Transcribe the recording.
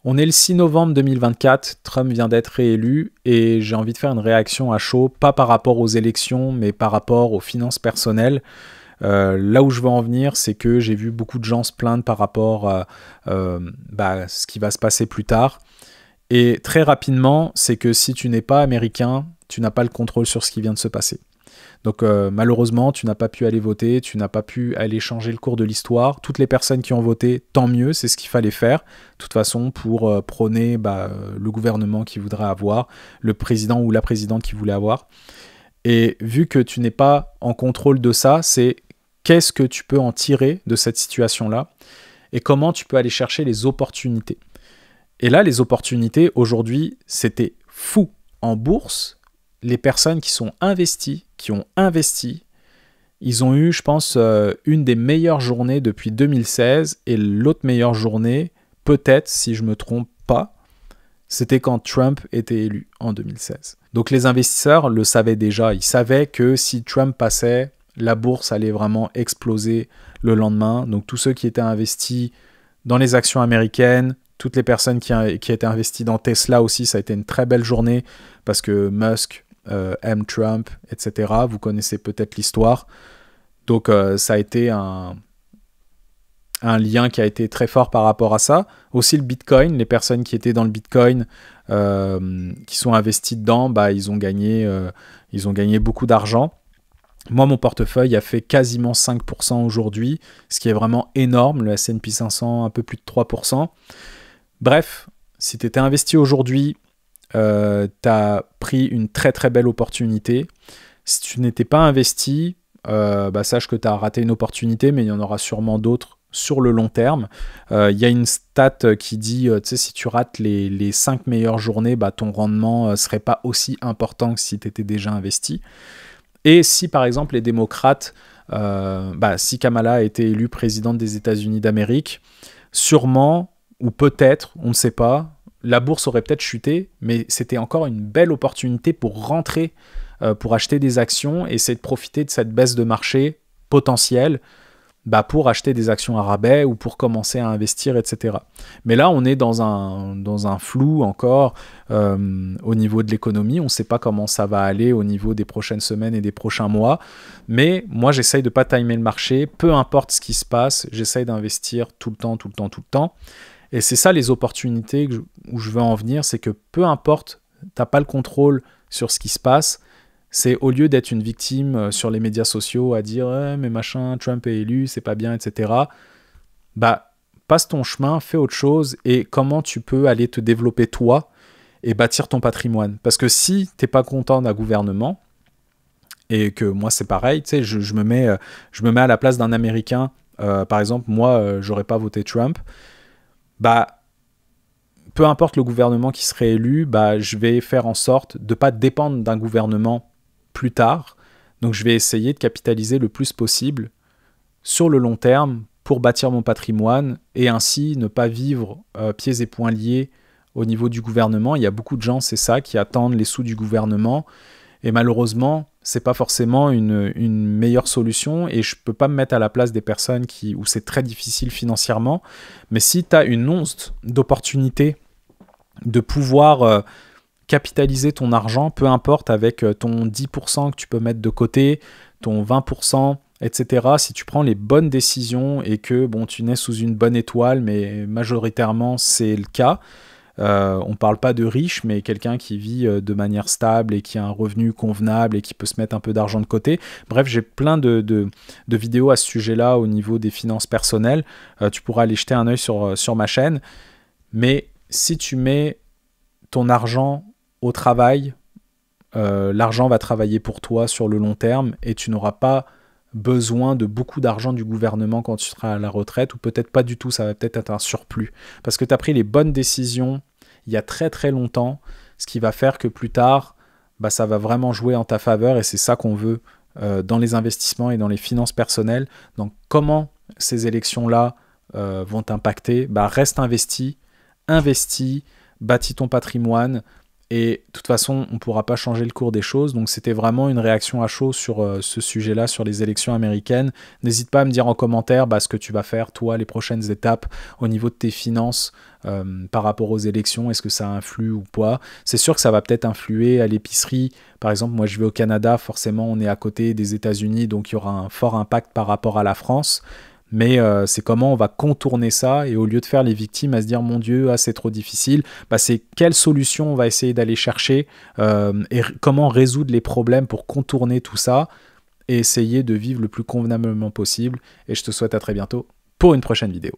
On est le 6 novembre 2024, Trump vient d'être réélu et j'ai envie de faire une réaction à chaud, pas par rapport aux élections, mais par rapport aux finances personnelles. Là où je veux en venir, c'est que j'ai vu beaucoup de gens se plaindre par rapport à ce qui va se passer plus tard. Et très rapidement, c'est que si tu n'es pas américain, tu n'as pas le contrôle sur ce qui vient de se passer. Donc malheureusement, tu n'as pas pu aller voter, tu n'as pas pu aller changer le cours de l'histoire. Toutes les personnes qui ont voté, tant mieux, c'est ce qu'il fallait faire. De toute façon, pour prôner le gouvernement qu'ils voudraient avoir, le président ou la présidente qu'ils voulaient avoir. Et vu que tu n'es pas en contrôle de ça, c'est qu'est-ce que tu peux en tirer de cette situation-là et comment tu peux aller chercher les opportunités. Et là, les opportunités, aujourd'hui, c'était fou. En bourse, les personnes qui sont investies, qui ont investi, ils ont eu, je pense, une des meilleures journées depuis 2016 et l'autre meilleure journée, peut-être, si je ne me trompe pas, c'était quand Trump était élu en 2016. Donc les investisseurs le savaient déjà. Ils savaient que si Trump passait, la bourse allait vraiment exploser le lendemain. Donc tous ceux qui étaient investis dans les actions américaines, toutes les personnes qui étaient investies dans Tesla aussi, ça a été une très belle journée parce que Musk aime Trump, etc. Vous connaissez peut-être l'histoire. Donc ça a été un lien qui a été très fort par rapport à ça. Aussi le Bitcoin, les personnes qui étaient dans le Bitcoin, qui sont investies dedans, ils ont gagné beaucoup d'argent. Moi, mon portefeuille a fait quasiment 5% aujourd'hui, ce qui est vraiment énorme. Le S&P 500, un peu plus de 3%. Bref, si tu étais investi aujourd'hui, tu as pris une très très belle opportunité. Si tu n'étais pas investi, sache que tu as raté une opportunité, mais il y en aura sûrement d'autres sur le long terme. Il y a une stat qui dit, si tu rates les 5 meilleures journées, ton rendement ne serait pas aussi important que si tu étais déjà investi. Et si par exemple les démocrates, si Kamala a été élue présidente des États-Unis d'Amérique, sûrement, ou peut-être, on ne sait pas, la bourse aurait peut-être chuté, mais c'était encore une belle opportunité pour rentrer, pour acheter des actions et essayer de profiter de cette baisse de marché potentielle pour acheter des actions à rabais ou pour commencer à investir, etc. Mais là, on est dans un flou encore au niveau de l'économie. On ne sait pas comment ça va aller au niveau des prochaines semaines et des prochains mois. Mais moi, j'essaye de ne pas timer le marché. Peu importe ce qui se passe, j'essaye d'investir tout le temps. Et c'est ça les opportunités où je veux en venir, c'est que peu importe, tu n'as pas le contrôle sur ce qui se passe. C'est au lieu d'être une victime sur les médias sociaux à dire mais machin, Trump est élu, c'est pas bien, etc. Passe ton chemin, fais autre chose et comment tu peux aller te développer toi et bâtir ton patrimoine. Parce que si t'es pas content d'un gouvernement, et que moi c'est pareil, tu sais, je me mets à la place d'un Américain, par exemple, moi j'aurais pas voté Trump, peu importe le gouvernement qui serait élu, je vais faire en sorte de pas dépendre d'un gouvernement plus tard. Donc je vais essayer de capitaliser le plus possible sur le long terme pour bâtir mon patrimoine et ainsi ne pas vivre pieds et poings liés au niveau du gouvernement. Il y a beaucoup de gens, c'est ça, qui attendent les sous du gouvernement et malheureusement, c'est pas forcément une meilleure solution et je peux pas me mettre à la place des personnes où c'est très difficile financièrement. Mais si tu as une once d'opportunité de pouvoir capitaliser ton argent, peu importe avec ton 10% que tu peux mettre de côté, ton 20%, etc. Si tu prends les bonnes décisions et que tu nais sous une bonne étoile, mais majoritairement c'est le cas, on ne parle pas de riche, mais quelqu'un qui vit de manière stable et qui a un revenu convenable et qui peut se mettre un peu d'argent de côté. Bref, j'ai plein de vidéos à ce sujet-là au niveau des finances personnelles. Tu pourras aller jeter un œil sur ma chaîne. Mais si tu mets ton argent au travail, l'argent va travailler pour toi sur le long terme et tu n'auras pas besoin de beaucoup d'argent du gouvernement quand tu seras à la retraite, ou peut-être pas du tout, ça va peut-être être un surplus. Parce que tu as pris les bonnes décisions il y a très très longtemps, ce qui va faire que plus tard, ça va vraiment jouer en ta faveur et c'est ça qu'on veut dans les investissements et dans les finances personnelles. Donc comment ces élections-là vont t'impacter ? Reste investi, bâtis ton patrimoine Et de toute façon, on ne pourra pas changer le cours des choses. Donc c'était vraiment une réaction à chaud sur ce sujet-là, sur les élections américaines. N'hésite pas à me dire en commentaire ce que tu vas faire, toi, les prochaines étapes au niveau de tes finances par rapport aux élections. Est-ce que ça influe ou pas? C'est sûr que ça va peut-être influer à l'épicerie. Par exemple, moi je vais au Canada, forcément on est à côté des États-Unis, donc il y aura un fort impact par rapport à la France. Mais c'est comment on va contourner ça, et au lieu de faire les victimes à se dire mon Dieu, ah, c'est trop difficile, c'est quelle solution on va essayer d'aller chercher et comment résoudre les problèmes pour contourner tout ça et essayer de vivre le plus convenablement possible. Et je te souhaite à très bientôt pour une prochaine vidéo.